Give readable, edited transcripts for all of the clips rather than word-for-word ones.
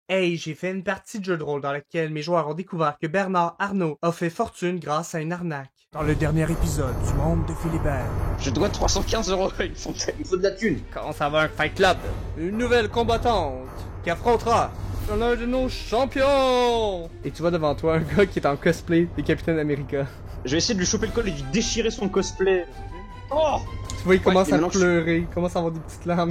Hey, j'ai fait une partie de jeu de rôle dans laquelle mes joueurs ont découvert que Bernard Arnault a fait fortune grâce à une arnaque. Dans le dernier épisode du monde de Philibert. Je dois 315 € à une fontaine, il faut de la thune. Quand ça va un fight club, une nouvelle combattante qui affrontera l'un de nos champions. Et tu vois devant toi un gars qui est en cosplay de Capitaine America. Je vais essayer de lui choper le col et de lui déchirer son cosplay. Oh! Tu vois, il commence à mélange- pleurer, il commence à avoir des petites larmes.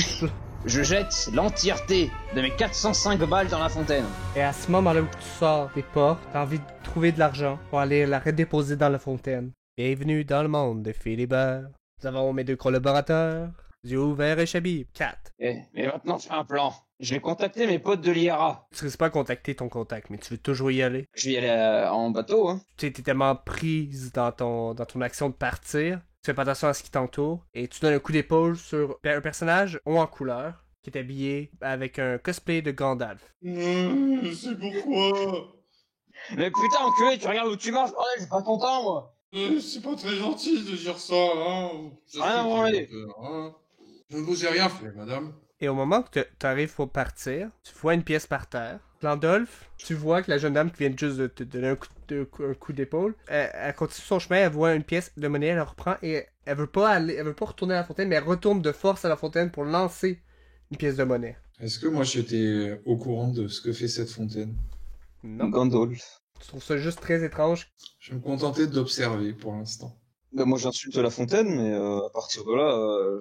Je jette l'entièreté de mes 405 balles dans la fontaine. Et à ce moment-là où tu sors des portes, t'as envie de trouver de l'argent pour aller la redéposer dans la fontaine. Bienvenue dans le monde de Philibert. Nous avons mes deux collaborateurs, Ziouvert et Chabib. 4. Mais maintenant j'ai un plan. Je vais contacter mes potes de l'IRA. Tu risques pas contacter ton contact, mais tu veux toujours y aller. Je vais y aller en bateau, hein. Tu sais, t'es tellement prise dans ton action de partir, tu fais pas attention à ce qui t'entoure, et tu donnes un coup d'épaule sur un personnage haut en couleur, qui est habillé avec un cosplay de Gandalf. Je sais pourquoi. Mais putain, enculé, tu regardes où tu marches, bordel, j'ai pas ton temps, moi. C'est pas très gentil de dire ça, hein. Je Rien sais à que branler. j'ai peur, hein. Je ne vous ai rien fait, madame. Et au moment que t'arrives pour partir, tu vois une pièce par terre. Glandolf, tu vois que la jeune dame qui vient juste de te donner un coup d'épaule, elle continue son chemin, elle voit une pièce de monnaie, elle la reprend et elle veut pas retourner à la fontaine, mais elle retourne de force à la fontaine pour lancer une pièce de monnaie. Est-ce que moi j'étais au courant de ce que fait cette fontaine? Non. Gandalf. Tu trouves ça juste très étrange. Je vais me contenter d'observer pour l'instant. Bah moi j'insulte la fontaine, mais à partir de là,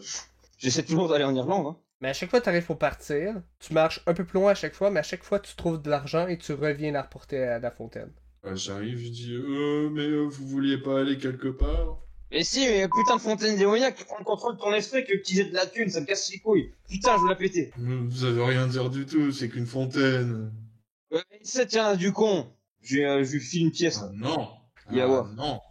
j'essaie toujours d'aller en Irlande, hein. Mais à chaque fois que t'arrives pour partir, tu marches un peu plus loin à chaque fois, mais à chaque fois tu trouves de l'argent et tu reviens la reporter à la fontaine. J'arrive, je dis, vous vouliez pas aller quelque part? Mais si, mais putain de fontaine démoniaque qui prend le contrôle de ton esprit que utiliser de la thune, ça me casse les couilles. Putain, je veux la péter. Vous avez rien à dire du tout, c'est qu'une fontaine. Ça tiens, du con. Je lui file une pièce. Ah non. Il y a voir. Non.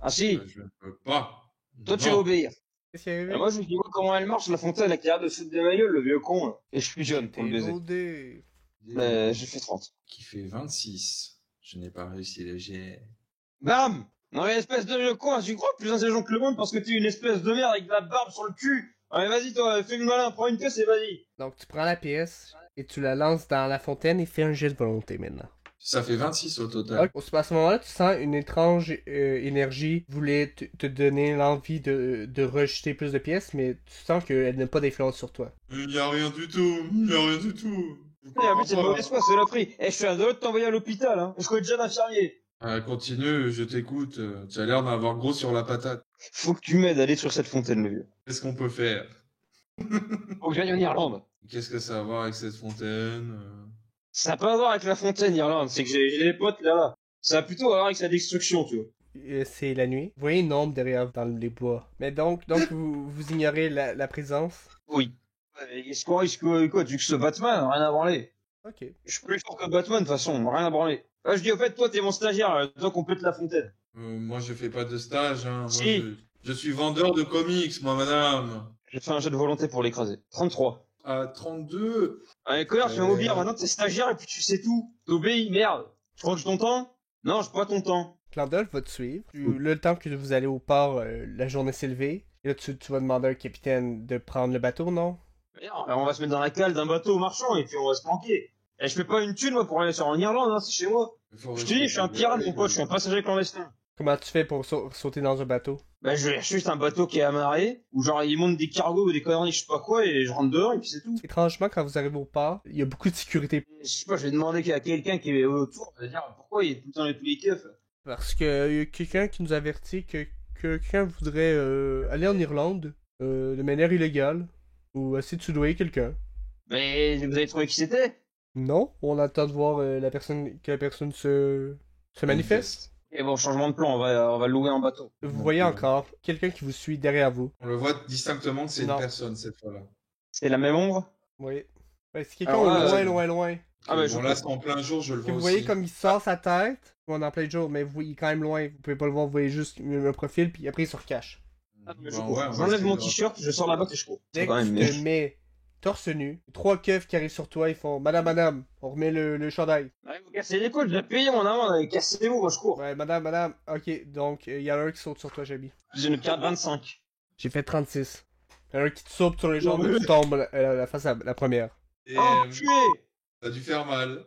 Ah si, Je ne peux pas. toi tu vas Non. obéir. Qu'est-ce qui est arrivé? Moi je lui dis comment elle marche la fontaine avec l'air de foutre de ma gueule, le vieux con. Là. Et je suis jeune pour le baiser. Loadé. J'ai fait 30. Qui fait 26. Je n'ai pas réussi le jet. Bam. Non mais espèce de vieux con, tu crois plus intelligent que le monde parce que t'es une espèce de merde avec de la barbe sur le cul. Allez vas-y toi, fais le malin, prends une pièce et vas-y. Donc tu prends la pièce et tu la lances dans la fontaine et fais un jet de volonté maintenant. Ça fait 26 au total. Ok. À ce moment-là, tu sens une étrange énergie voulait te donner l'envie de rejeter plus de pièces, mais tu sens qu'elle n'a pas d'influence sur toi. Il n'y a rien du tout. Il n'y a rien du tout. Et en plus c'est une mauvaise foi, c'est la prix. Eh je suis à deux de t'envoyer à l'hôpital, hein. Je connais déjà d'infirmier. Continue, je t'écoute. Tu as l'air d'avoir gros sur la patate. Faut que tu m'aides à aller sur cette fontaine, le vieux. Qu'est-ce qu'on peut faire? Faut que j'aille en Irlande. Qu'est-ce que ça a à voir avec cette fontaine? Ça n'a pas à voir avec la fontaine, Irlande, c'est que j'ai des potes là-bas. Ça a plutôt à voir avec sa destruction, tu vois. C'est la nuit. Vous voyez une ombre derrière dans les bois. Mais donc vous ignorez la présence. Oui. Est-ce que quoi, tu que ce Batman, rien à branler. Ok. Je suis plus fort que Batman, de toute façon, rien à branler. Je dis au fait, toi t'es mon stagiaire, toi complète la fontaine. Moi, je fais pas de stage, hein. Moi, Si. je suis vendeur de comics, moi, madame. J'ai fait un jet de volonté pour l'écraser. 33. À 32. Allez, connard, tu vas m'oublier, maintenant t'es stagiaire et puis tu sais tout. T'obéis, merde. Tu crois que j'ai ton temps? Non, j'ai pas ton temps. Clandolf va te suivre. Le temps que vous allez au port, la journée s'est levée. Et là, tu vas demander au capitaine de prendre le bateau, non? Merde, on va se mettre dans la cale d'un bateau marchand et puis on va se planquer. Et je fais pas une thune, moi, pour aller sur en Irlande, hein, c'est chez moi. Je te dis, je suis un pirate, mon pote, je suis un passager clandestin. Comment tu fais pour sauter dans un bateau? Bah, je cherche juste un bateau qui est amarré, où genre, ils montent des cargos ou des conneries, je sais pas quoi, et je rentre dehors, et puis c'est tout. Étrangement, quand vous arrivez au port, il y a beaucoup de sécurité. Je sais pas, je vais demander qu'il y a quelqu'un qui est autour, je vais dire, pourquoi il est tout le temps avec tous les keufs? Parce que y a quelqu'un qui nous avertit que quelqu'un voudrait aller en Irlande de manière illégale. Ou essayer de soudoyer quelqu'un. Mais vous avez trouvé qui c'était? Non, on attend de voir que la personne se manifeste. Et bon, changement de plan, on va louer un bateau. Vous voyez encore quelqu'un qui vous suit derrière vous. On le voit distinctement que c'est une Non. personne, cette fois-là. C'est la même ombre? Oui. Ouais, c'est quelqu'un Alors au là, loin. Ah, bah, Bon, là, c'est en plein jour, je le Que vois vous voyez aussi. comme il sort sa tête, on est en plein jour, mais il est quand même loin. Vous pouvez pas le voir, vous voyez juste un profil, puis après il se recache. Ah, mais je Bon, cours. ouais, on va J'enlève essayer mon de- t-shirt, je sors la boîte et je cours. Dès C'est que quand tu même te mets torse nu, 3 keufs qui arrivent sur toi, ils font Madame, on remet le chandail. Ouais, vous cassez les couilles, je vais payer mon amende, cassez-vous, moi je cours. Ouais, Madame, ok, donc il y en a un qui saute sur toi, Jabi. J'ai une carte 25. J'ai fait 36. Il y en a un qui te saute sur les jambes Non, et mais- tu tombes la face à la première. Et, Enculé! Ça a dû faire mal.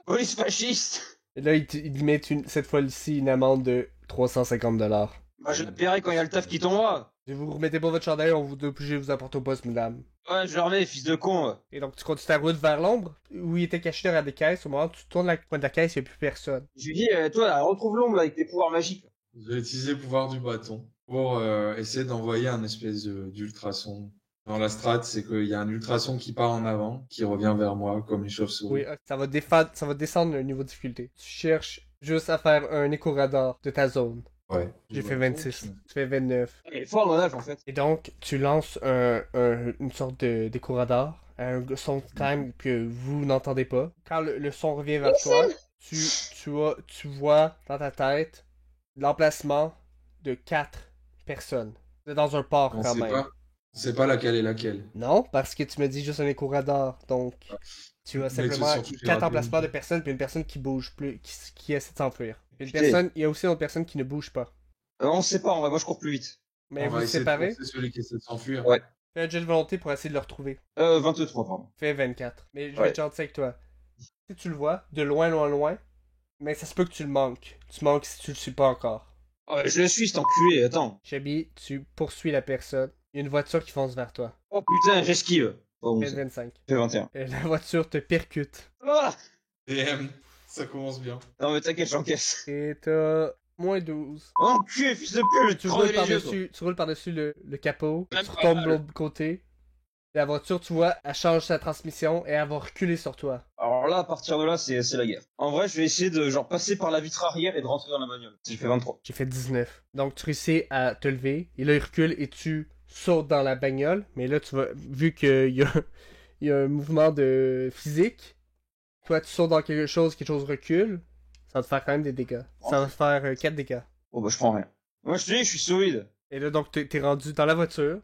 Police fasciste. Et là, il met cette fois-ci une amende de 350$. Bah, je la paierai quand il y a le taf qui tombera. Si vous remettez pas votre chandail, on vous obligé de vous apporter au poste, madame. Ouais, je le remets, fils de con. Et donc, tu continues ta route vers l'ombre, où il était caché derrière des caisses. Au moment où tu tournes la coin de la caisse, il n'y a plus personne. Je lui dis, toi, là, retrouve l'ombre là, avec tes pouvoirs magiques. Je vais utiliser le pouvoir du bâton pour essayer d'envoyer un espèce d'ultrason. Dans la strat, c'est qu'il y a un ultrason qui part en avant, qui revient vers moi, comme une chauve-souris. Oui, ça va descendre le niveau de difficulté. Tu cherches juste à faire un écho-radar de ta zone. Ouais. J'ai fait 26. Tu fais 29. Il est fort, mon âge, en fait. Et donc, tu lances une sorte d'écho-radar à un son time que vous n'entendez pas. Quand le son revient vers toi, tu vois dans ta tête l'emplacement de 4 personnes. C'est dans un port On quand sait même. pas. On sait pas laquelle est laquelle. Non, parce que tu me dis juste un écho-radar. Donc, tu as Mais simplement c'est surtout 4 les emplacements radios. de personnes, puis une personne qui bouge plus, qui essaie de s'enfuir. Puis une Ok. personne, il y a aussi une autre personne qui ne bouge pas. On sait pas, en vrai, moi je cours plus vite. Mais On vous va essayer de séparez. forcer celui qui essaie de s'enfuir. Ouais. Fais un jet de volonté pour essayer de le retrouver. 23, pardon. Fais 24. Mais je vais Ouais. être gentil avec toi. Si tu le vois, de loin, loin, loin, mais ça se peut que tu le manques. Tu manques si tu le suis pas encore. Ouais, je le suis, cet enculé, attends. Chabi, tu poursuis la personne. Il y a une voiture qui fonce vers toi. Oh putain, j'esquive. Oh, Fais ça 25. fait 21. Et la voiture te percute. Ah DM, ça commence bien. non, mais t'inquiète, j'encaisse. Et t'as moins 12. Enculé, fils de pute, je vais te Tu crever roules les yeux, toi. tu roules par-dessus le capot, Même tu pas retombes mal. de l'autre côté. La voiture, tu vois, elle change sa transmission et elle va reculer sur toi. Alors là, à partir de là, c'est la guerre. En vrai, je vais essayer de genre passer par la vitre arrière et de rentrer dans la bagnole. J'ai fait 23. J'ai fait 19. Donc tu réussis à te lever, et là il recule et tu sautes dans la bagnole. Mais là, tu vas, vu qu'il il y a un mouvement de physique, toi tu sautes dans quelque chose recule, ça va te faire quand même des dégâts. Ça va te faire 4 dégâts. Oh bah je prends rien. Moi je te dis, je suis solide. Et là, donc, t'es rendu dans la voiture,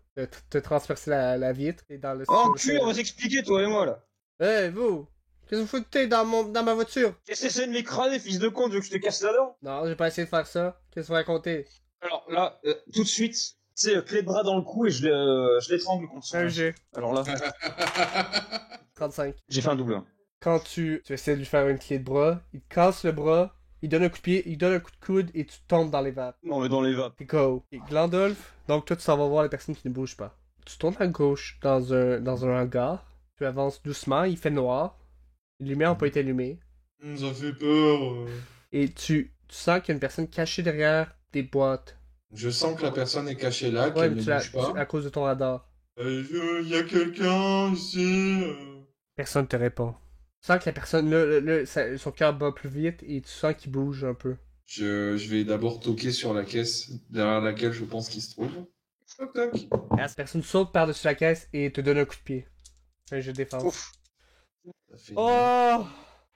t'as transpercé la vitre, et dans le... Enculé, on va s'expliquer, toi et moi là. Hey, vous! Qu'est-ce que vous foutez dans ma voiture? Qu'est-ce que c'est de m'écraser, fils de con, tu veux que je te casse la dent? Non, j'ai pas essayé de faire ça. Qu'est-ce que vous racontez? Alors là, tout de suite, tu sais, clé de bras dans le cou et je l'étrangle contre son. Un G. Alors là, 35. j'ai fait un double 1. Quand tu essaies de lui faire une clé de bras, il te casse le bras, il donne un coup de pied, il donne un coup de coude et tu tombes dans les vapes. Non mais dans les vapes. T'es KO. Et Glandolf, donc toi tu s'en vas voir les personnes qui ne bougent pas. Tu tournes à gauche dans un hangar, tu avances doucement, il fait noir, les lumières n'ont pas été allumées, Ça fait peur. et tu sens qu'il y a une personne cachée derrière des boîtes. Je sens que la personne est cachée là, Ouais, qu'elle mais ne bouge pas. à cause de ton radar. Il y a quelqu'un ici. Personne te répond. Tu sens que la personne, là, son cœur bat plus vite et tu sens qu'il bouge un peu. Je vais d'abord toquer sur la caisse derrière laquelle je pense qu'il se trouve. Toc toc. Et la personne saute par-dessus la caisse et te donne un coup de pied. Un jeu de défense. Ouf. Ça fait Oh!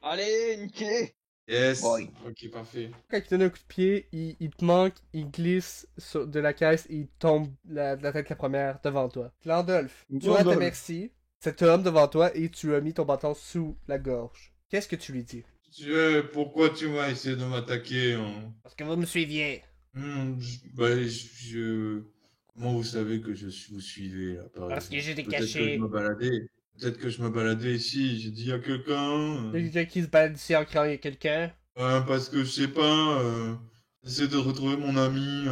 Allez, niqué. yes. Boy. Ok, parfait. Quand il te donne un coup de pied, il te manque, il glisse de la caisse et il tombe la tête la première devant toi. Glandolf, tu vois à ta Glandolf. merci cet homme devant toi et tu as mis ton bâton sous la gorge. Qu'est-ce que tu lui dis? Pourquoi tu m'as essayé de m'attaquer hein Parce que vous me suiviez. Comment vous savez que vous suivez là par Parce que exemple j'étais Peut-être que caché. je me baladais. Peut-être que je me baladais ici. J'ai dit il y a quelqu'un. Il y a quelqu'un qui se balade ici en criant il y a quelqu'un. Parce que je sais pas. J'essaie de retrouver mon ami.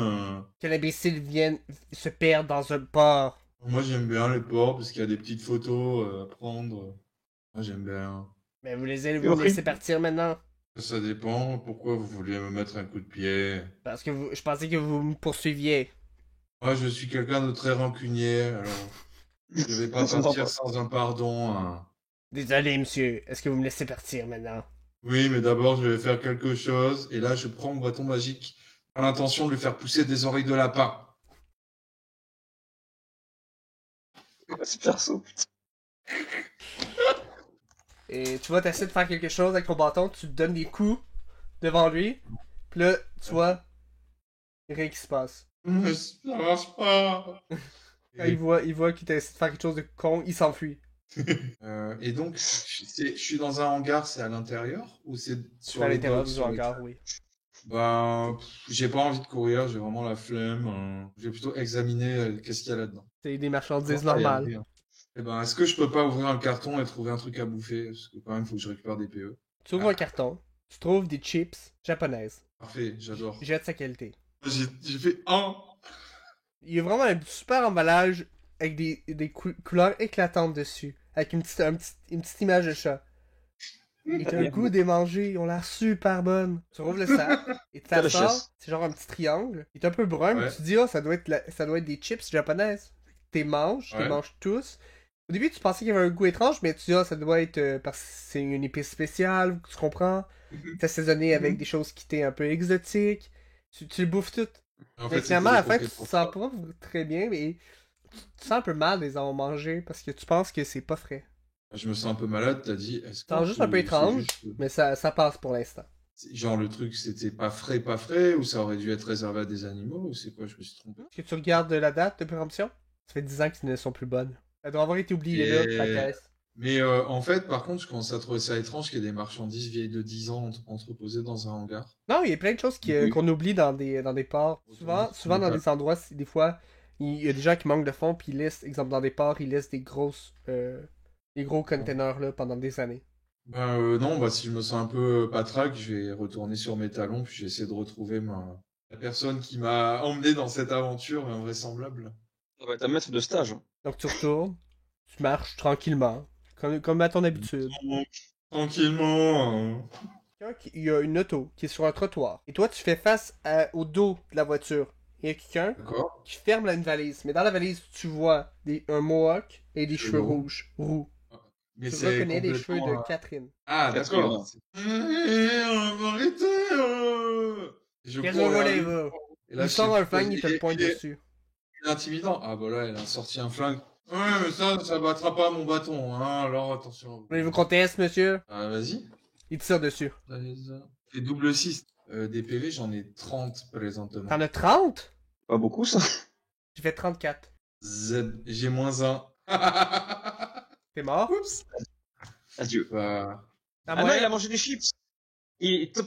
Quel imbécile vienne se perdre dans un port. Moi j'aime bien les ports parce qu'il y a des petites photos à prendre. Moi j'aime bien. Mais vous vous me laissez partir maintenant. Ça dépend. Pourquoi vous vouliez me mettre un coup de pied? Parce que je pensais que vous me poursuiviez. Moi je suis quelqu'un de très rancunier. Alors je vais pas On s'entend partir pas. sans un pardon. Désolé, monsieur. Est-ce que vous me laissez partir maintenant? Oui, mais d'abord, je vais faire quelque chose. Et là, je prends mon bâton magique à l'intention de lui faire pousser des oreilles de lapin. C'est perso, putain. Et tu vois, t'essaies de faire quelque chose avec ton bâton, tu te donnes des coups devant lui. Puis là, tu vois, rien qui se passe. Mais ça marche pas. Quand il voit qu'il t'essaie de faire quelque chose de con, il s'enfuit. Et donc, je suis dans un hangar, c'est à l'intérieur ou c'est sur À les l'intérieur docks, du sur les hangar, trains oui. J'ai pas envie de courir, j'ai vraiment la flemme. Je vais plutôt examiner qu'est-ce qu'il y a là-dedans. C'est des marchandises Commence à normales. regarder, hein. Eh ben, est-ce que je peux pas ouvrir un carton et trouver un truc à bouffer? Parce que quand même, faut que je récupère des PE. Tu ouvres un carton, tu trouves des chips japonaises. Parfait, j'adore. Jette sa qualité. J'ai fait un. Il y a vraiment un super emballage avec des couleurs éclatantes dessus. Avec une petite image de chat. Et t'as le goût des manger, ils ont l'air super bonnes. Tu rouvres le sac, et tu T'as la sors, chasse. c'est genre un petit triangle. Il est un peu brun, mais Ouais. tu te dis, oh, ça doit être des chips japonaises. T'es manges tous. Au début, tu pensais qu'il y avait un goût étrange, mais tu dis, ah, ça doit être parce que c'est une épice spéciale, tu comprends? C'est assaisonné avec des choses qui étaient un peu exotiques. Tu le bouffes tout. En Mais fait, finalement, à la fin, c'était tu te pour sens pas très bien, mais tu te sens un peu mal de les avoir mangés parce que tu penses que c'est pas frais. Je me sens un peu malade, t'as dit. Est-ce C'est juste un peu c'est étrange, juste- mais ça passe pour l'instant. Genre le truc, c'était pas frais, ou ça aurait dû être réservé à des animaux, ou c'est quoi? Je me suis trompé. Est-ce que tu regardes la date de péremption? Ça fait 10 ans qu'elles ne sont plus bonnes. Elle doit avoir été oubliée là, Et- la caisse. Mais en fait, par contre, je commence à trouver ça étrange qu'il y ait des marchandises vieilles de 10 ans entreposées dans un hangar. Non, il y a plein de choses Oui. qu'on oublie dans des ports. Souvent dans des endroits, des fois, il y a des gens qui manquent de fonds, puis ils laissent, exemple dans des ports, ils laissent des gros containers là pendant des années. Non, bah si je me sens un peu patraque, je vais retourner sur mes talons, puis je vais essayer de retrouver la personne qui m'a emmené dans cette aventure invraisemblable. Ça va être un maître de stage. Donc tu retournes, tu marches tranquillement, comme à ton habitude. Tranquillement. Il y a une auto qui est sur un trottoir. Et toi, tu fais face au dos de la voiture. Il y a quelqu'un D'accord. qui ferme une valise. Mais dans la valise, tu vois un mohawk et des cheveux Cheveux roux. Mais Tu c'est reconnais les cheveux complètement, de Catherine. Ah, Catherine. d'accord. Arrêtez Je Qu'est-ce cours qu'on vers voulait, lui. va? Et là, Il je sort sais un flingue, il te le pointe il est dessus. intimidant. Ah bah là, elle a sorti un flingue. Ouais, mais ça battra pas mon bâton, hein, alors attention. Voulez-vous qu'on teste, monsieur? Ah, vas-y. Il te tire dessus. Et double 6. Des PV, j'en ai 30 présentement. T'en as 30? Pas beaucoup, ça. J'ai fait 34. Z, j'ai moins 1. T'es mort? Oups. Adieu. Bah, À Ah moi, non, il a mangé des chips.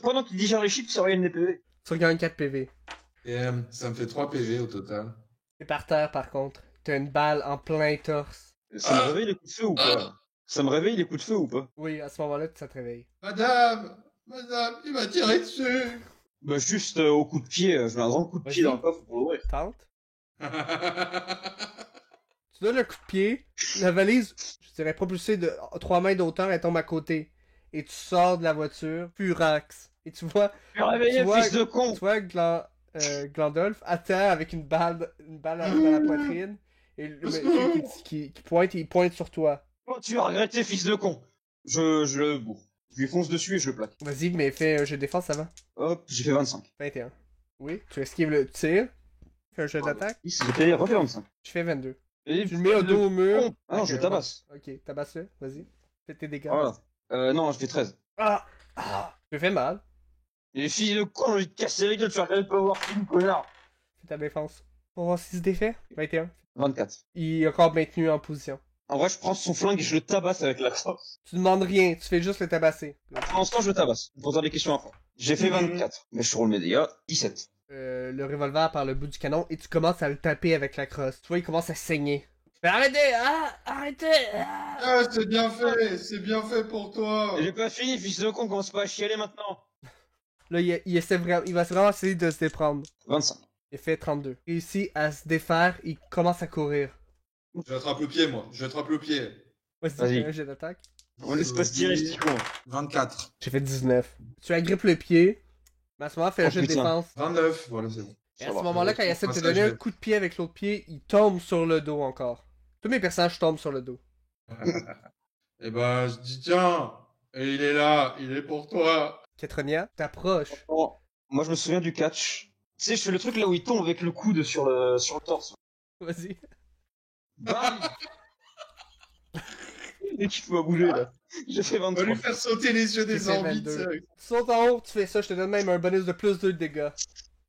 Pendant qu'il digère les chips, il regarde des PV. tu regagnes 4 PV. ça me fait 3 PV au total. T'es par terre, par contre. T'as une balle en plein torse. Ça me réveille les coups de feu ou pas? Ça me réveille les coups de feu ou pas? Oui, à ce moment-là, ça te réveille. Madame, il m'a tiré dessus. Bah juste au coup de pied, je mets un grand coup de pied Vas-y. dans le coffre pour l'ouvrir. Tente. Tu donnes un coup de pied, la valise, je dirais propulsée de 3 mètres d'auteur, elle tombe à côté. Et tu sors de la voiture, furax. Et tu vois, Je réveillé, fils de con! tu vois Glandolf à terre avec une balle dans la poitrine. Et le monsieur qui pointe, il pointe sur toi. Oh, tu vas regretter, fils de con! Je lui fonce dessus et je le plaque. Vas-y, mais fais un jeu de défense avant. Hop, j'ai fait 25. 21. Oui, tu esquives le tir. Fais un jeu d'attaque. J'ai fait refait 25. Je fais 22. Et Tu le mets au dos au mur. Ah non, je le tabasse. Ok, tabasse-le, vas-y. Fais tes dégâts. Voilà. Non, je fais 13. Ah! Tu fais mal. Et fils de con, j'ai envie de casser les gueules, tu vas regarder le Power Film, connard! Fais ta défense. Pour voir si c'est défait. 21. 24. Il est encore maintenu en position. En vrai, je prends son flingue et je le tabasse avec la force. Tu demandes rien, tu fais juste le tabasser. Pour l'instant, je le tabasse. On posera des questions après. J'ai fait 24. Mais je roule mes dégâts. 17. Le revolver par le bout du canon et tu commences à le taper avec la crosse. Tu vois, il commence à saigner. Mais arrêtez! Arrêtez! Ah, c'est bien fait pour toi. Et j'ai pas fini, fils de con, commence pas à chialer maintenant. Là, il va vraiment essayer de se déprendre. 25. Il fait 32. Il réussit à se défaire, il commence à courir. Je attrape le pied, moi. Je attrape le pied. Vas-y, Vas-y. fais un jet d'attaque. On laisse pas se tirer, ce petit con. 24. J'ai fait 19. Tu agrippes le pied, mais à ce moment-là, fais un Oh, jeu de putain. défense. 29. Voilà, c'est bon. Et à Ça ce va. moment-là, quand il essaie de te Ça, donner je un vais- coup de pied avec l'autre pied, il tombe sur le dos encore. Tous mes personnages tombent sur le dos. Eh ben, je dis, tiens, et il est là, il est pour toi. Ketronia, t'approches. Bon, moi, je me souviens du catch. Tu sais, je fais le truc là où il tombe avec le coude sur le torse. Vas-y. Bam! L'équipe va bouger là. J'ai fait On va 23. lui faire sauter les yeux J'ai des fait orbites. 22. Tu sautes en haut, tu fais ça, je te donne même un bonus de plus 2 de dégâts.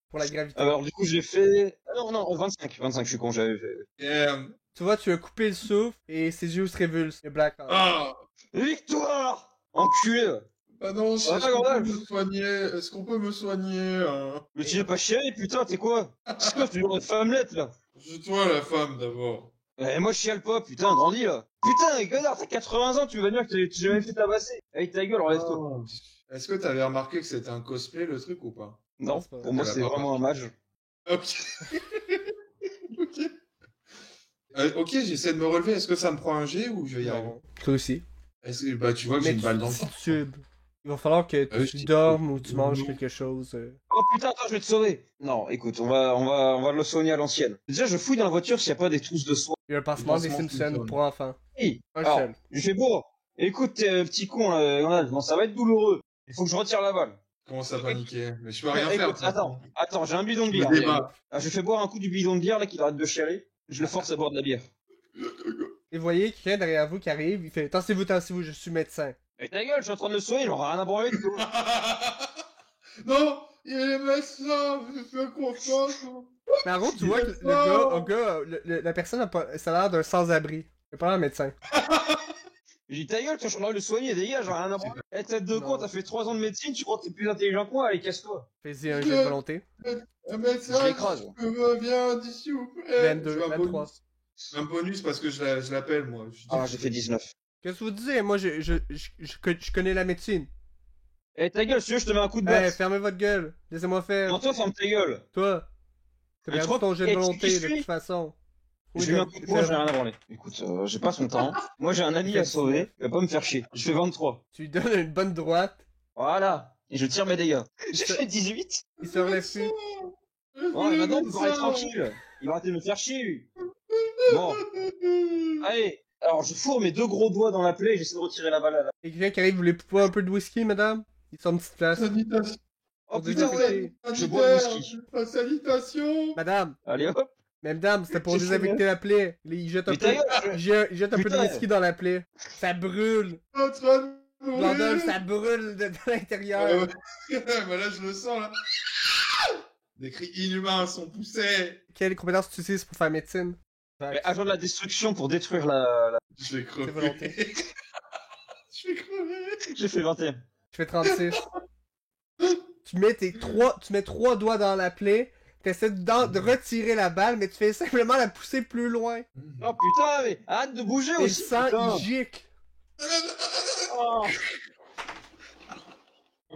Pour la gravité. Alors, du coup, j'ai fait. Ah non, 25. 25, je suis con, j'avais fait. Tu vois, tu as coupé le souffle et ses yeux se révulsent. Le Black Hawk. Ah Victoire! Enculé! Bah non, est-ce Ah, qu'on peut Gandalf. me soigner? Est-ce qu'on peut me soigner Mais tu n'es pas chialé, putain, t'es quoi? C'est quoi, tu es une femmelette là? C'est toi la femme d'abord. Eh, moi, je chiale pas, putain, grandis, là. Putain, connard, t'as 80 ans, tu vas dire que t'as jamais fait tabasser. Avec ta gueule, relève-toi. Oh. Est-ce que t'avais remarqué que c'était un cosplay, le truc, ou pas? Non, c'est pas pour moi, vrai. c'est vraiment un mage. Ok. Ok. Ok, j'essaie de me relever. Est-ce que ça me prend un G ou je vais y arriver? Non. Toi aussi. Bah, tu vois que j'ai Mais une balle dans le si corps. il va falloir que Ah oui, tu je- dormes ou tu manges Non. quelque chose. Oh putain, attends, je vais te sauver. Non, écoute, on va le soigner à l'ancienne. Déjà, je fouille dans la voiture s'il y a pas des trousses de soie. Il y a un pansement des pansement Simpsons Simpson. pour enfants. Hey, Un alors, seul. je fais beau. Écoute, petit con, bon, ça va être douloureux. Il faut que je retire la balle. Commence à paniquer. Mais je peux rien faire. Écoute, de toute façon. attends, j'ai un bidon de Je me bière. débat. Ah, je fais boire un coup du bidon de bière, là, qu'il arrête de chialer. Je le force à boire de la bière. Et vous voyez quelqu'un derrière vous qui arrive, il fait tassez-vous, je suis médecin. Et ta gueule, je suis en train de le soigner, j'en ai rien à branler du tout. Non, il est médecin, je fais confiance. Mais en gros, tu vois que la personne a pas, ça a l'air d'un sans-abri. C'est pas un médecin. J'ai dit ta gueule, toi, je suis en train de le soigner, dégage, j'en ai rien à branler. Eh, tête de con, Non. t'as fait 3 ans de médecine, tu crois que t'es plus intelligent que moi, allez, casse-toi. Fais-y un jet de volonté. Un médecin, Je l'écrase. je me viens d'ici, s'il vous plaît. 22, Je veux un 23. bonus. Un bonus parce que je l'appelle, moi. Je dis- Ah, j'ai fait 19. Qu'est-ce que vous disiez? Moi, je connais la médecine. Eh, ta gueule, si tu veux, je te mets un coup de Eh, batte. fermez votre gueule. Laissez-moi faire. Non, toi, ferme ta gueule. Toi. T'as Mais perdu toi, ton jet de eh, volonté, qui je de suis toute façon. Oui, J'ai eu un coup de poing, fais- j'ai rien à branler. Écoute, j'ai pas son temps. Moi, j'ai un ami à sauver, il va pas me faire chier. Je fais 23. Tu lui donnes une bonne droite. Voilà. Et je tire mes dégâts. J'ai Ça- fait 18. Il se relève plus. Oh, et maintenant, on peut parler tranquille. Il va arrêter de me faire chier, lui. Bon. Allez. Alors, je fourre mes 2 gros doigts dans la plaie et j'essaie de retirer la balle à la... Et quelqu'un qui arrive, vous voulez pas un peu de whisky, madame? Il sort une petite place. Sanitation. Oh Pour putain, désinfecter. ouais. Je bois le whisky. La sanitation. Madame, Allez, hop. madame, c'était pour J'ai désinfecter la plaie. Il jette un Mais peu, ta gueule, il jette un peu de Putain. whisky dans la plaie. Ça brûle. En train de mourir. Glandolf, ça brûle de l'intérieur. Ouais. Bah là, je le sens, là. Des cris inhumains sont poussés. Quelle compétence tu utilises pour faire médecine? Mais agent de la destruction pour détruire la... Je vais C'est volonté. crever. Je vais crever. J'ai fait 21. Je fais 36. Tu mets trois doigts dans la plaie, t'essaies de retirer la balle, mais tu fais simplement la pousser plus loin. Oh putain, mais arrête de bouger Et le aussi, sang, putain. il gicle. Oh.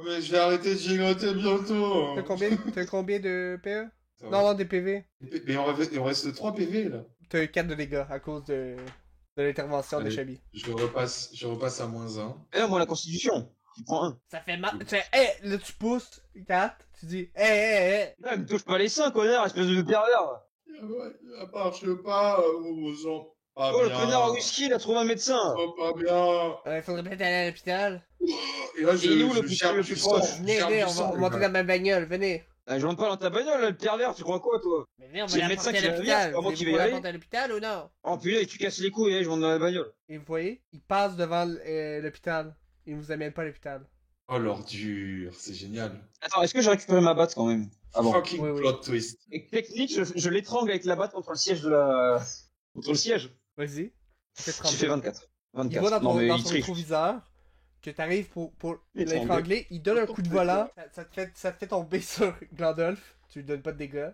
Mais je vais arrêter de gigoter bientôt. T'as combien de PE? Ça va. Non, des PV. Mais il en reste 3 PV, là. T'as 4 de dégâts à cause de l'intervention de Allez. Chabi. Je repasse à -1. Et là, moi, la constitution. Tu prends un. Ça fait mal. Tu fais, hey, là tu pousses 4, tu dis, hey. Là, me touche pas les seins, connard, espèce de pervers. Ça marche pas, aux gens. Pas Oh, le bien. connard à whisky, il a trouvé un médecin. Oh, pas bien. Il faudrait peut-être aller à l'hôpital. Et là, Il est où, je l'hôpital cherche le du plus sang, proche je Venez, cherche venez, du on sang, va monter dans ma bagnole, venez. Ah, je rentre pas dans ta bagnole, là, le pervers, tu crois quoi, toi? Mais venez, on C'est va le médecin l'apporter à qui va venir, c'est l'hôpital. pas moi qui Voulez-vous vais y qu'on aller. l'apporte à l'hôpital ou non? Oh, puis là, tu casses les couilles, je rentre dans la bagnole. Et vous voyez, il passe devant l'hôpital. Il ne vous amène pas à l'hôpital. Oh, l'ordure, c'est génial. Attends, est-ce que j'ai récupéré ma batte quand même? Ah bon. Fucking Oui, oui. plot twist. Et technique, je l'étrangle avec la batte contre le siège de la... Contre le siège. Vas-y. Fais J'ai fait 24. Il 24. voit dans Non, mais dans il son triche. rétroviseur que t'arrives pour L'étrangler. l'étrangler. Il donne un coup de volant. Ça te fait tomber sur Glandolf. Tu lui donnes pas de dégâts.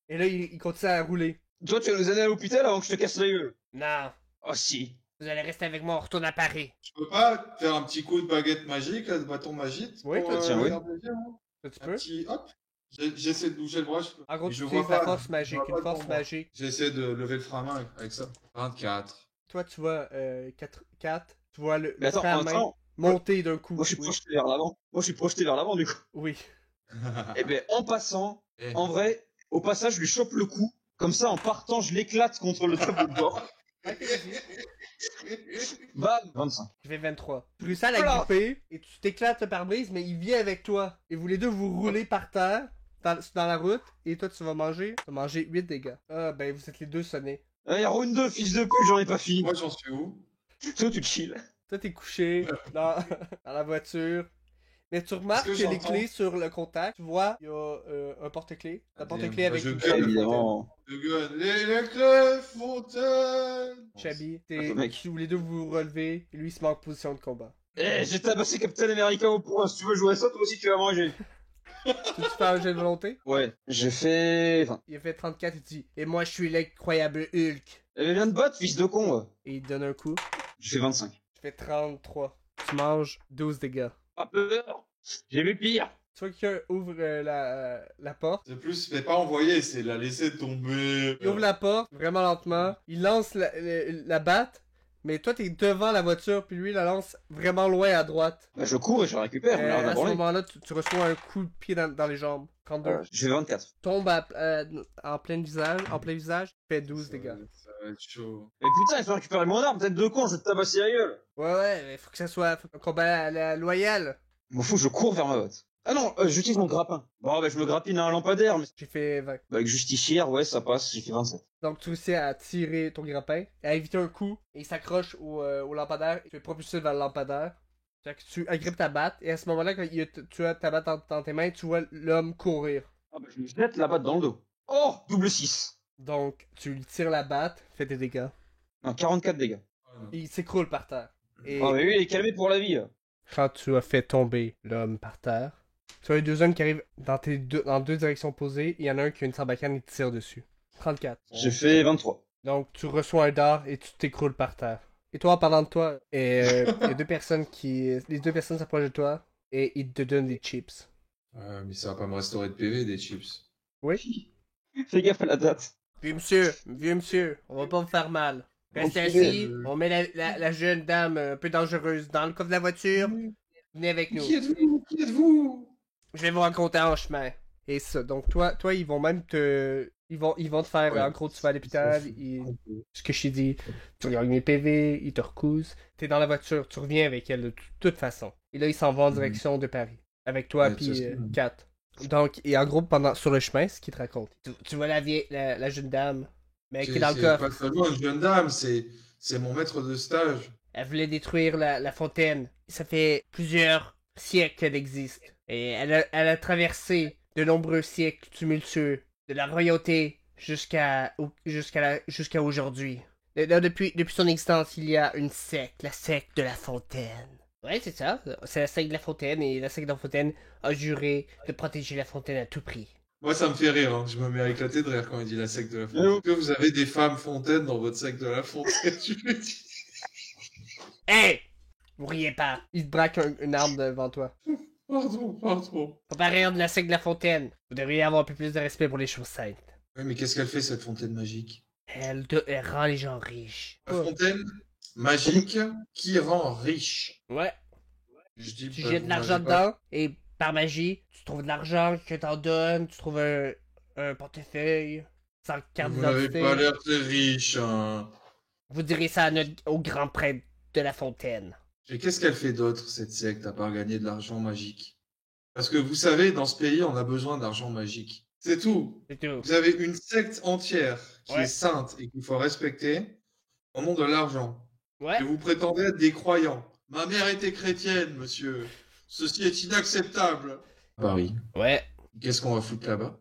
Et là, il continue à rouler. Toi, tu vas nous amener à l'hôpital avant que je te casse la gueule. Non. Oh, si. Vous allez rester avec moi, on retourne à Paris. Je peux pas faire un petit coup de baguette magique, là, de bâton magique Oui, pour, toi, tiens, oui. garder bien, hein. Ça, tu Un peux? petit hop. J'essaie de bouger le bras. En gros, Mais tu je utilises vois la pas, force je magique. vois Une pas force devant moi. magique. J'essaie de lever le frein à main avec ça. 24. Toi, tu vois 4. Tu vois le Mais attends, frein à main attends. monter d'un coup. Moi, je suis Oui. projeté vers l'avant. Moi, je suis projeté vers l'avant, du coup. Oui. Eh ben, en passant, Eh. en vrai, au passage, je lui chope le cou. Comme ça, en partant, je l'éclate contre le tableau de bord. Ok, vas-y. Bam 25. Je vais 23. Tu réussis à la Voilà. gripper et tu t'éclates le pare-brise, mais il vient avec toi. Et vous les deux vous roulez par terre dans la route et toi tu vas manger 8 dégâts. Ah ben vous êtes les deux sonnés. Allez, round 2, fils de pute, j'en ai pas fini. Moi, j'en suis où? Toi, tu te chill. Toi t'es couché dans la voiture. Mais tu remarques Est-ce que, que les j'entends? clés sur le contact, tu vois, il y a un porte-clés. Un Ah, porte-clés damn. avec Je une gueule, clé. Évidemment. Le gun. Les clés fontaines. Chabi, Attends, mec. tous les deux vous vous relevez et lui il se met en position de combat. Eh, j'ai tabassé Captain America au point. Si tu veux jouer à ça, toi aussi, tu vas manger. Tu fais un jet de volonté? Ouais. J'ai fait 20. Il a fait 34 et dit et moi je suis l'incroyable Hulk. Elle vient de battre, fils de con. Et il te donne un coup. Je fais 25. Tu fais 33. Tu manges 12 dégâts. Pas peur. J'ai vu pire. Tu vois que quelqu'un ouvre la porte. C'est plus, mais pas envoyer, c'est la laisser tomber. Il ouvre la porte, vraiment lentement. Il lance la batte. Mais toi, t'es devant la voiture, puis lui, il la lance vraiment loin à droite. Bah, je cours et je la récupère. On a rien à À ce branler. moment-là, tu reçois un coup de pied dans les jambes. 32. Je fais 24. Tombe en plein visage, fait 12 dégâts. Ça va être chaud. Mais putain, il faut récupérer mon arme, tête de con, je vais te tabasser la gueule. Ouais, il faut que ça soit un combat loyal. M'en fous, je cours vers ma botte. Ah non, j'utilise mon grappin. Bon, bah, je me grappine à un lampadaire, mais... J'ai fait 20. Bah, avec justicière, ouais, ça passe, j'ai fait 27. Donc tu réussis à tirer ton grappin, à éviter un coup, et il s'accroche au lampadaire, et tu es propulsé vers le lampadaire. Fait que tu agrippes ta batte, et à ce moment-là, quand tu as ta batte dans tes mains, tu vois l'homme courir. Ah bah, je me jette la batte dans le dos. Oh, double 6. Donc tu lui tires la batte, fais des dégâts. Non, 44 dégâts. Et il s'écroule par terre. Et Ah, mais lui, il est calmé pour la vie, là. quand tu as fait tomber l'homme par terre, tu as les deux hommes qui arrivent dans deux directions opposées, et il y en a un qui a une sarbacane et tire dessus. 34. J'ai fait 23. Donc tu reçois un dard et tu t'écroules par terre. Et toi, en parlant de toi, il y a deux personnes les deux personnes s'approchent de toi et ils te donnent des chips. Mais ça va pas me restaurer de PV, des chips. Oui? Fais gaffe à la date. Vieux monsieur, on va pas vous faire mal. Restez Ok. assis, on met la jeune dame un peu dangereuse dans le coffre de la voiture. Venez avec nous. Qui êtes-vous? Qui êtes-vous? Je vais vous raconter en chemin. Et ça, donc toi, ils vont même te... Ils vont te faire, Ouais. en gros, tu vas à l'hôpital, ce que je t'ai dit, tu regardes mes PV, ils te recousent. T'es dans la voiture, tu reviens avec elle de toute façon. Et là, ils s'en vont en direction de Paris. Avec toi, Ouais, puis ça, c'est bon. Kat. Donc, et en gros, sur le chemin, ce qu'ils te racontent. Tu vois la jeune dame, mais qui est dans le C'est coffre. pas seulement une jeune dame, c'est mon maître de stage. Elle voulait détruire la fontaine. Ça fait plusieurs siècles qu'elle existe. Et elle a traversé de nombreux siècles tumultueux, de la royauté jusqu'à aujourd'hui. Là, depuis son existence, il y a une secte, la secte de la fontaine. Ouais, c'est ça. C'est la secte de la fontaine, et la secte de la fontaine a juré de protéger la fontaine à tout prix. Moi, ça me fait rire, hein. Je me mets à éclater de rire quand il dit la secte de la fontaine. Est-ce que vous avez des femmes fontaines dans votre secte de la fontaine? Je lui dis. Hey! Vous riez pas. Il te braque une arme devant toi. Pardon. Faut pas rire de la secte de la fontaine. Vous devriez avoir un peu plus de respect pour les choses saintes. Oui, mais qu'est-ce qu'elle fait, cette fontaine magique? Elle rend les gens riches. La fontaine magique qui rend riche. Ouais. Je dis, Tu bah, jettes vous de l'argent m'avez pas- dedans, et par magie, tu trouves de l'argent que t'en donnes, tu trouves un portefeuille, sans carte Vous n'avez d'identité. pas l'air très riche, hein. Vous direz ça au grand prêtre de la fontaine. Et qu'est-ce qu'elle fait d'autre, cette secte, à part gagner de l'argent magique? Parce que vous savez, dans ce pays, on a besoin d'argent magique. C'est tout. C'est tout. Vous avez une secte entière qui Ouais. est sainte et qu'il faut respecter au nom de l'argent. Ouais. Et vous prétendez être des croyants. Ma mère était chrétienne, monsieur. Ceci est inacceptable. Paris. Ouais. Qu'est-ce qu'on va foutre là-bas?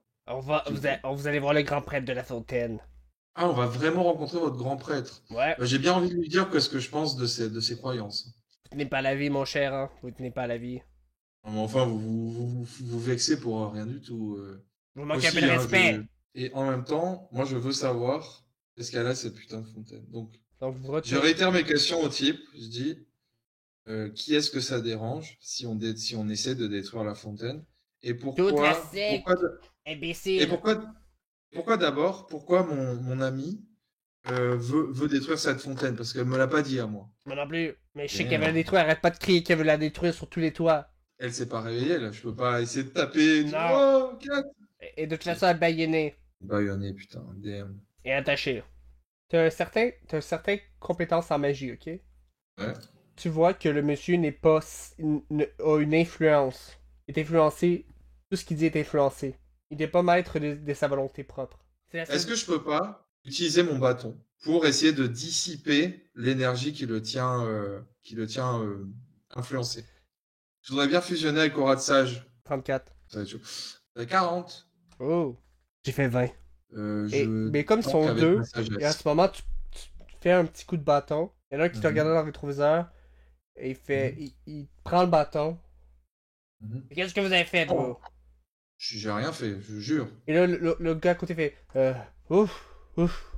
Vous allez voir le grand prêtre de la fontaine. Ah, on va vraiment rencontrer votre grand prêtre. Ouais. J'ai bien envie de lui dire qu'est-ce que je pense de ses croyances. Vous tenez pas à la vie, mon cher, hein. Vous tenez pas à la vie. Mais enfin, vous vexez pour rien du tout. Vous manquez un Aussi, peu de hein, respect. Et en même temps, moi, je veux savoir est-ce qu'elle a cette putain de fontaine. Donc, Donc vous je retirez. réitère mes questions au type. Je dis, qui est-ce que ça dérange si on essaie de détruire la fontaine? Et pourquoi, Toute la secte. Imbécile. et pourquoi d'abord, pourquoi mon ami veut détruire cette fontaine? Parce qu'elle me l'a pas dit à moi. Moi non plus. Mais je sais Damn. qu'elle veut la détruire. Arrête pas de crier qu'elle veut la détruire sur tous les toits. Elle s'est pas réveillée, là. Je peux pas essayer de taper. Non. Oh, Kat. Et de toute façon, elle est baïonnée Baïonné, putain. DM. et attachée. T'as un certain compétence en magie, ok? Ouais. Tu vois que le monsieur n'est pas... a une influence. Il est influencé... Tout ce qu'il dit est influencé. Il n'est pas maître de sa volonté propre. C'est la seule- Est-ce que je peux pas utiliser mon bâton pour essayer de dissiper l'énergie qui le tient influencé? Je voudrais bien fusionner avec Aura de Sage. 34. Ça va être chaud. 40. Oh! J'ai fait 20. Je Mais comme ils tente sont avec deux, ma sagesse. et à ce moment, tu fais un petit coup de bâton. Il y en a un qui te Mhm. regarde dans le rétroviseur, et il prend le bâton. Mhm. Qu'est-ce que vous avez fait, vous? J'ai rien fait, je jure. Et là, le gars à côté fait ouf, ouf.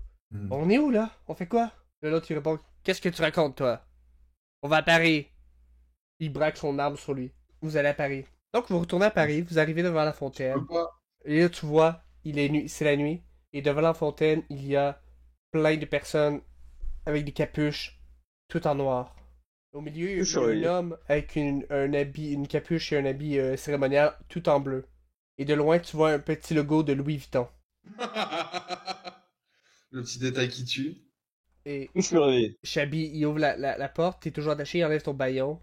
On est où là? On fait quoi? Là, l'autre il répond, qu'est-ce que tu racontes toi? On va à Paris. Il braque son arme sur lui. Vous allez à Paris. Donc vous retournez à Paris, vous arrivez devant la Je fontaine. peux pas. Et là tu vois, c'est la nuit. Et devant la fontaine, il y a plein de personnes avec des capuches, tout en noir. Au milieu, il y a un homme avec un habit, une capuche et un habit cérémonial, tout en bleu. Et de loin, tu vois un petit logo de Louis Vuitton. Le petit détail qui tue. Et Je suis réveillé. Chabi, il ouvre la porte, t'es toujours attaché, il enlève ton baillon.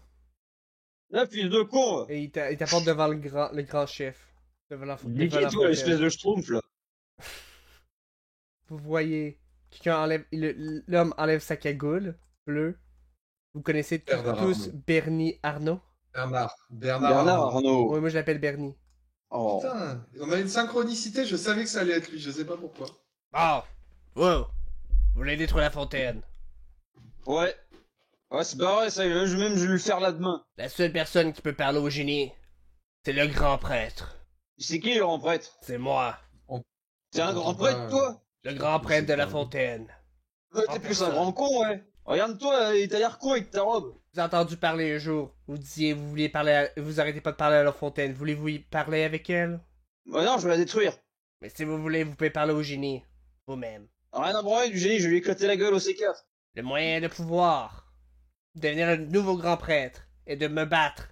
Là, fils de con. Et il t'apporte devant le grand chef. Devant la Niquez devant la toi, l'espèce fontaine. de schtroumpf là. Vous voyez, quelqu'un enlève, l'homme enlève sa cagoule bleue. Vous connaissez Bernard tous Arnault. Bernie Arnault? Bernard Bernard Arnault. Arnault. Oui, moi je l'appelle Bernie. Oh. Putain, on a une synchronicité, je savais que ça allait être lui, je sais pas pourquoi. Ah! Wow! Vous voulez détruire la fontaine? Ouais. Ouais, c'est pas vrai ça, je vais lui faire la demain. La seule personne qui peut parler au génie, c'est le grand prêtre. C'est qui le grand prêtre? C'est moi, T'es un grand prêtre toi? le grand prêtre de la fontaine. Ouais, t'es plus un grand con, ouais. Regarde-toi, t'as l'air con avec ta robe. Vous avez entendu parler un jour. Vous disiez, vous vouliez parler vous arrêtez pas de parler à la fontaine. Voulez-vous y parler avec elle? Bah non, je vais la détruire. Mais si vous voulez, vous pouvez parler au génie. Vous-même. Rien à branler du génie, je vais lui éclater la gueule au C4. Le moyen de pouvoir devenir le nouveau grand prêtre est de me battre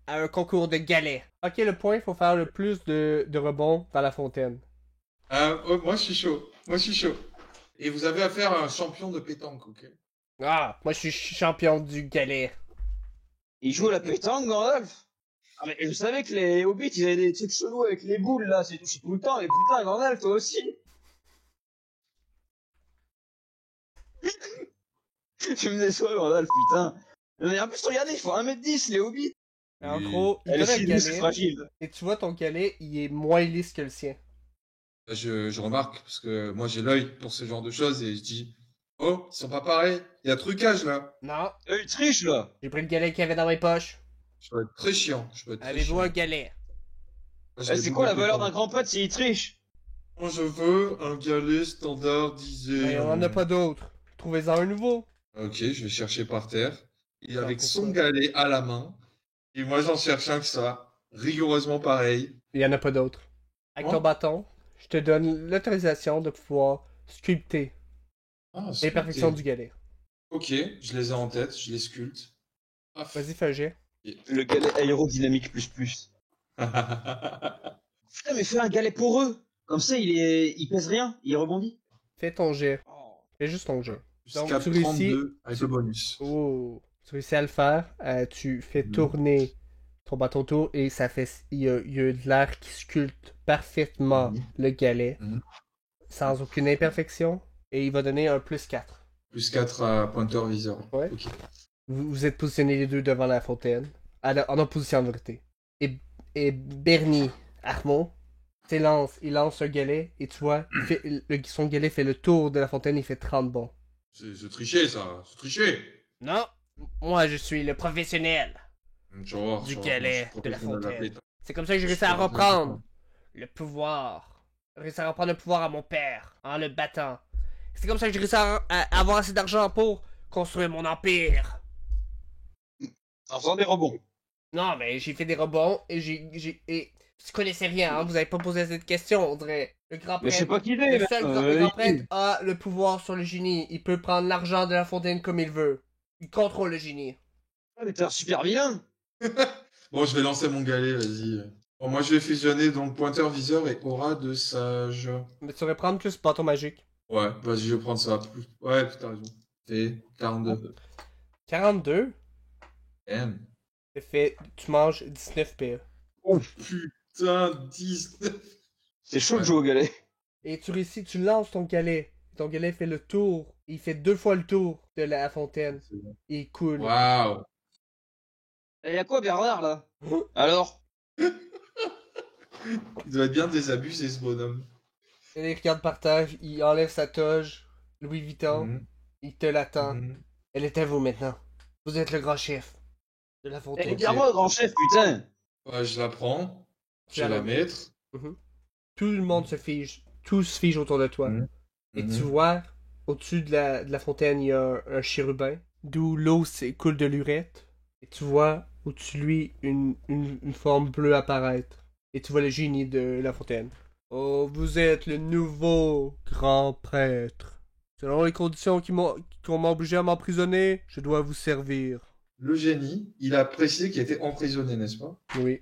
à un concours de galets. Ok, le point, il faut faire le plus de rebonds dans la fontaine. Oh, moi je suis chaud, moi je suis chaud. Et vous avez affaire à un champion de pétanque, ok? Ah, moi je suis champion du galet. Il joue à la pétanque, Gandalf? Ah mais je savais que les hobbits, ils avaient des trucs chelous avec les boules là, c'est tout le temps, mais putain, Gandalf, toi aussi. Tu me déçois, Gandalf, putain. Mais en plus, regardez, il faut 1m10, les hobbits. Et en Oui. gros, il Elle donne un est galet, fragile. et tu vois ton galet, il est moins lisse que le sien. Je remarque, parce que moi j'ai l'œil pour ce genre de choses, et je dis, oh, ils sont pas pareils, il y a trucage là. Non, Il triche là. j'ai pris le galet qu'il y avait dans mes poches. Je peux être très chiant, je peux être très Avez-vous chiant. un galet? Moi, Eh, j'ai c'est des quoi la boules de valeur pétanque. d'un grand prêtre s'il triche? Moi je veux un galet standardisé. Mais on en a pas d'autres. Trouvez-en un nouveau. Ok, je vais chercher par terre. Et Attends, avec son pourquoi? galet à la main. Et moi j'en cherche un qui soit rigoureusement pareil. Il y en a pas d'autres. Avec Quoi? ton bâton, je te donne l'autorisation de pouvoir sculpter Ah, les perfections sculpté. du galet. Ok, je les ai en tête, je les sculpte. Paf. Vas-y, fais un jet. Le galet aérodynamique plus. Putain, mais fais un galet poreux. Comme ça, il pèse rien, il rebondit. Fais ton jet. Oh. Fais juste ton jet. Donc, Jusqu'à tu réussis. 32 avec le bonus. Oh, tu réussis à le faire. Tu fais Mhm. tourner ton bâton autour et ça fait. Il y a de l'air qui sculpte parfaitement Mhm. le galet. Mhm. Sans aucune imperfection. Et il va donner un plus 4. Plus 4 à pointeur viseur. Ouais. Ok. Vous êtes positionnés les deux devant la fontaine. En opposition en vérité. Et Bernie Armand il lance un galet et tu vois, son galet fait le tour de la fontaine, il fait 30 bons. C'est triché ça, c'est triché. Non, moi je suis le professionnel Tu vas voir, du tu vas voir, galet je suis de la professionnel fontaine. pétanque. C'est comme ça que j'ai réussi à reprendre le pouvoir. J'ai réussi à reprendre le pouvoir à mon père en le battant. C'est comme ça que j'ai réussi à avoir assez d'argent pour construire mon empire. En faisant des rebonds. Non, mais j'ai fait des rebonds et et tu connaissais rien, hein, vous avez pas posé cette question, on dirait. Le grand Mais je sais prêtre. pas qui il est, Le seul le grand prêtre il- a le pouvoir sur le génie. Il peut prendre l'argent de la fontaine comme il veut. Il contrôle le génie. Ah, mais t'es un super vilain. Bon, je vais lancer mon galet, vas-y. Bon, moi je vais fusionner donc pointeur viseur et aura de sage. Mais tu saurais prendre plus bâton magique. Ouais, vas-y, je vais prendre ça. Ouais, t'as raison. Et 42. 42, M. ça fait, tu manges 19 PE. Oh putain, 19. C'est chaud de jouer au galet. Et tu réussis, tu lances ton galet. Ton galet fait le tour. Il fait 2 fois le tour de la fontaine. Et il coule. Waouh. Et y'a quoi Bernard là? Alors? Il doit être bien désabusé ce bonhomme. Et il regarde par terre, il enlève sa toge. Louis Vuitton. Mhm, Il te l'attend. mhm. Elle est à vous maintenant. Vous êtes le grand chef de la fontaine. Eh, regarde-moi le grand chef, putain! Ouais, je la prends. Je Tu vais la la mettre. Mhm. Tout le monde se fige. Tout se fige autour de toi. Mhm. Et Mhm. tu vois au-dessus de la fontaine, il y a un chérubin, d'où l'eau coule de l'urette. Et tu vois au-dessus de lui une forme bleue apparaître. Et tu vois le génie de la fontaine. Oh, vous êtes le nouveau grand prêtre. Selon les conditions qu'on m'a obligé à m'emprisonner, je dois vous servir. Le génie, il a précisé qu'il était emprisonné, n'est-ce pas? Oui.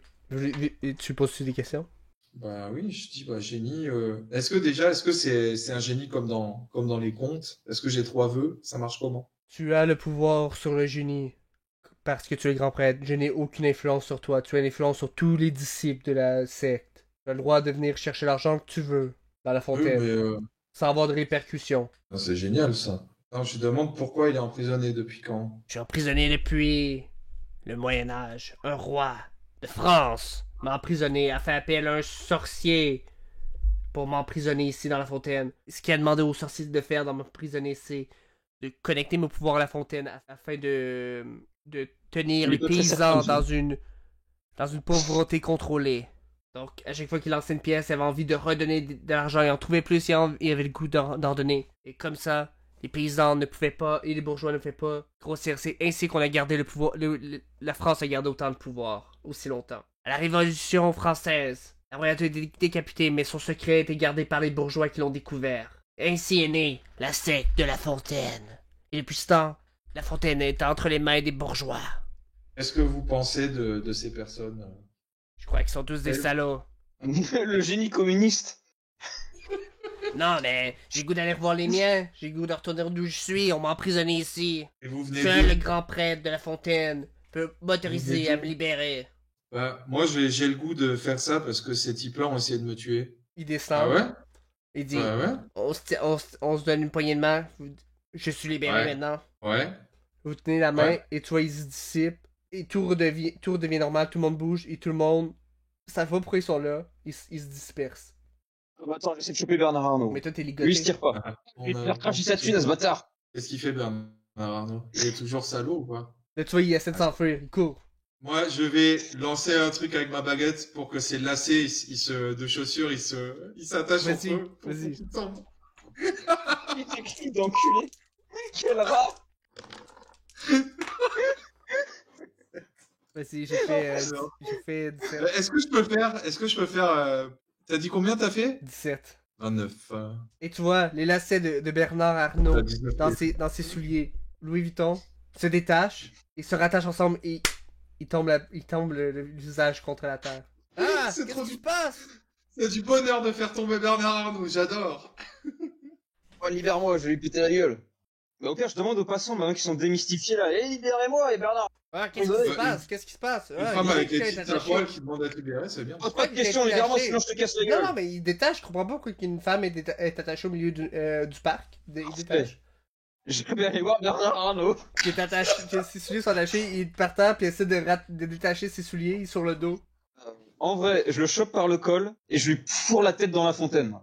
Et tu poses des questions? Bah oui, je dis bah génie. Est-ce que c'est un génie comme dans les contes? Est-ce que j'ai 3 vœux? Ça marche comment? Tu as le pouvoir sur le génie. Parce que tu es le grand prêtre. Je n'ai aucune influence sur toi. Tu as une influence sur tous les disciples de la secte. Tu as le droit de venir chercher l'argent que tu veux dans la Oui, fontaine. mais Sans avoir de répercussions. c'est génial ça. Non, je demande pourquoi il est emprisonné depuis quand? Je suis emprisonné depuis le Moyen Âge. Un roi de France m'a emprisonné, a fait appel à un sorcier pour m'emprisonner ici dans la fontaine. Ce qu'il a demandé au sorcier de faire dans m'emprisonner, c'est de connecter mon pouvoir à la fontaine afin de tenir les paysans dans une pauvreté contrôlée. Donc, à chaque fois qu'il lançait une pièce, il avait envie de redonner de l'argent. Il en trouvait plus, il avait le goût d'en donner. Et comme ça, les paysans ne pouvaient pas, et les bourgeois ne pouvaient pas grossir. C'est ainsi qu'on a gardé le pouvoir. La France a gardé autant de pouvoir, aussi longtemps. À la Révolution française, la royauté a été décapitée, mais son secret a été gardé par les bourgeois qui l'ont découvert. Ainsi est née la secte de La Fontaine. Et depuis ce temps, La Fontaine est entre les mains des bourgeois. Qu'est-ce que vous pensez de ces personnes? Je crois qu'ils sont tous des salauds. Le génie communiste. Non, mais j'ai le goût d'aller revoir les miens. J'ai le goût de retourner d'où je suis. On m'a emprisonné ici. Et vous venez Seul d'où? le grand prêtre de La Fontaine peut m'autoriser à me libérer. Bah, moi j'ai le goût de faire ça parce que ces types-là ont essayé de me tuer. Il Ah descend. ouais? Il dit Ouais, ouais. on se donne une poignée de main. Je suis libéré Ouais. maintenant. Ouais. Vous tenez la main Ouais. et tu vois, il se dissipe. Et tout redevient normal. Tout le monde bouge et tout le monde. Ça va pourquoi ils sont là. Ils se dispersent. Attends, j'essaie de choper Bernard Arnault. Mais toi, t'es Lui, il se ligoté. tire pas. On Il a- faire cracher sa thune à ce bâtard. Qu'est-ce qu'il fait Bernard Arnault? Il est toujours salaud ou quoi? Là, tu vois, il essaie de s'enfuir. Il court. Moi, je vais lancer un truc avec ma baguette pour que ces lacets de chaussures, ils s'attachent Vas-y, entre eux pour vas-y. qu'ils tombent. Il t'écrit d'enculé. Quel rat. Vas-y, j'ai fait 17. Est-ce que je peux faire, t'as dit combien t'as fait? 17. 29. Et tu vois, les lacets de Bernard Arnault T'as 19. dans ses souliers Louis Vuitton se détachent et se rattachent ensemble et il tombe le visage contre la terre. Ah, C'est qu'est-ce trop qui du- se passe? C'est du bonheur de faire tomber Bernard Arnault, j'adore. Oh, libère-moi, je vais lui péter la gueule. Mais au pire, je demande aux passants, maintenant qu'ils sont démystifiés là. Eh, libérez-moi, et Bernard. Ah, qu'est-ce qui se passe? Qu'est-ce qui se passe? Une Ah, femme il avec sait les qu'il est petites à attaché. poil qui demande à être libérée, c'est bien. Pose pas de il est questions, libère-moi, attaché. sinon je te casse la Non, gueule. non, mais il détache. Je comprends pas pourquoi qu'une femme est attachée au milieu du parc. Il détache. Je vais aller voir Bernard Arnault. Qui est attaché, que ses souliers sont attachés, il est par terre, puis il essaie de détacher ses souliers, il est sur le dos. En vrai, je le chope par le col et je lui fourre la tête dans la fontaine.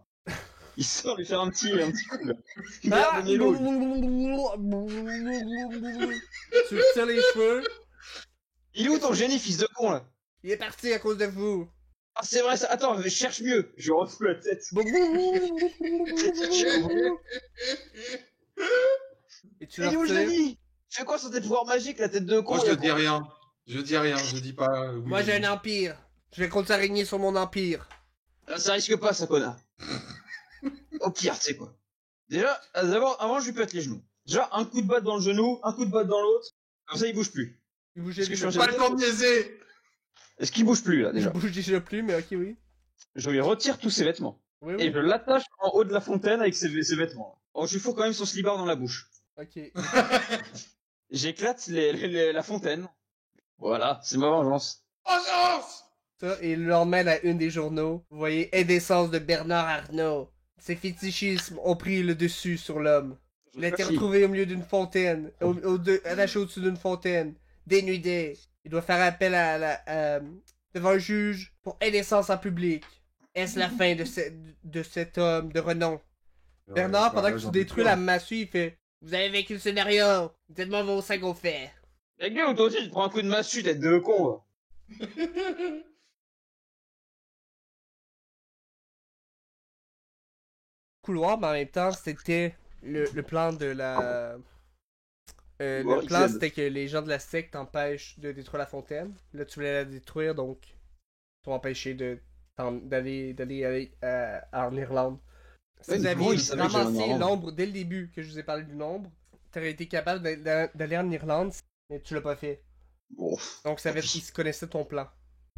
Il sort lui faire un petit coup. Là. Ah Merde, Nilo. Tu lui tires les cheveux, Il est où ton génie, fils de con là? il est parti à cause de vous. Ah, c'est vrai ça. Attends, je cherche mieux. Je lui refous la tête. Et tu Il est leur où le tires. génie? Tu fais quoi sur tes pouvoirs magiques, la tête de con? Moi, je là, dis rien. Je dis rien, je dis pas. Oui, Moi j'ai un empire. Je vais continuer à régner sur mon empire. Ah, ça risque pas, ça, connard. Au pire, tu sais quoi. Déjà, d'abord, avant, je lui pète les genoux. Déjà, un coup de batte dans le genou, un coup de batte dans l'autre. Comme ça, il bouge plus. Il bougeait Est-ce que je déjà suis Pas le temps de niaiser. Est-ce qu'il bouge plus, là, Il déjà? bouge déjà plus, mais ok, oui. Je lui retire tous ses vêtements. Oui, Et oui. je l'attache en haut de la fontaine avec ses vêtements. Oh, je lui fous quand même son slibard dans la bouche. Ok. J'éclate la fontaine. Voilà, c'est ma vengeance. Vengeance. Ça, et le lendemain, à une des journaux, vous voyez Indécence de Bernard Arnault. Ses fétichismes ont pris le dessus sur l'homme. Il a été Merci. retrouvé au milieu d'une fontaine, attaché au-dessus d'une fontaine, dénudé. Il doit faire appel devant un juge pour indécence en public. Est-ce la fin de cet homme de renom? Bernard, pendant que tu détruis la massue, il fait Vous avez vécu le scénario. Dites-moi vos 5 au fait. La gueule, toi aussi, tu te prends un coup de massue, tête de con, va. Couloir, mais en même temps, c'était le plan de la. Bon, Le plan, XZ. c'était que les gens de la secte t'empêchent de détruire la fontaine. Là, tu voulais la détruire, donc t'ont empêché d'aller en Irlande. Si Ouais, vous mais aviez comment ils savaient que j'allais en ramassé Irlande? l'ombre dès le début, que je vous ai parlé du nombre, t'aurais été capable d'aller en Irlande, mais tu l'as pas fait. Bon. Donc, ils se connaissaient ton plan.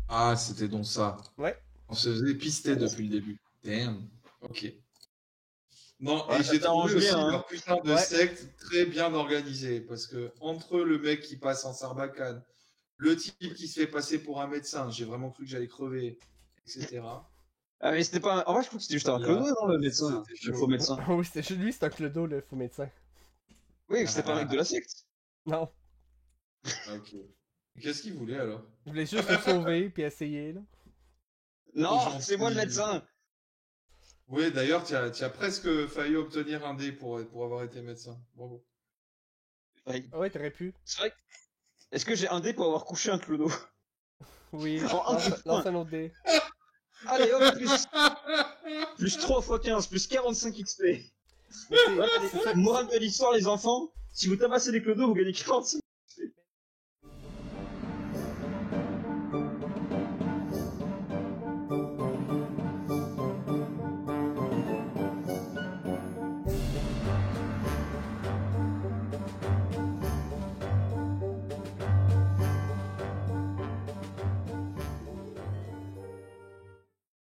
Ah, c'était donc ça. Ouais. On se faisait pister depuis le début. Damn. Ok. Non, Ouais, et ça j'ai t'arrange trouvé aussi bien, hein. leur putain de Ouais. secte très bien organisée. Parce que entre le mec qui passe en sarbacane, le type qui se fait passer pour un médecin, j'ai vraiment cru que j'allais crever, etc. Ah, mais c'était pas. En vrai, je crois que c'était juste un clodo, non, le médecin. C'était Le chaud. faux médecin. Oui, c'était lui, c'est un clodo, le faux médecin. Oui, c'était pas un mec de la secte. Non. Ok. Et qu'est-ce qu'il voulait alors? Je voulais juste le sauver, puis essayer, là. Non, gentil. c'est moi le médecin. Oui, d'ailleurs, tu as presque failli obtenir un dé pour avoir été médecin. Bravo. Ouais. Ah ouais, t'aurais pu. C'est vrai. Est-ce que j'ai un dé pour avoir couché un clodo? Oui, En un coup de poing. lance un autre dé. Allez, hop, plus 3 x 15, plus 45 XP. Mais c'est- Voilà, c'est ça- morale de l'histoire, les enfants. Si vous tabassez les clodos, vous gagnez 45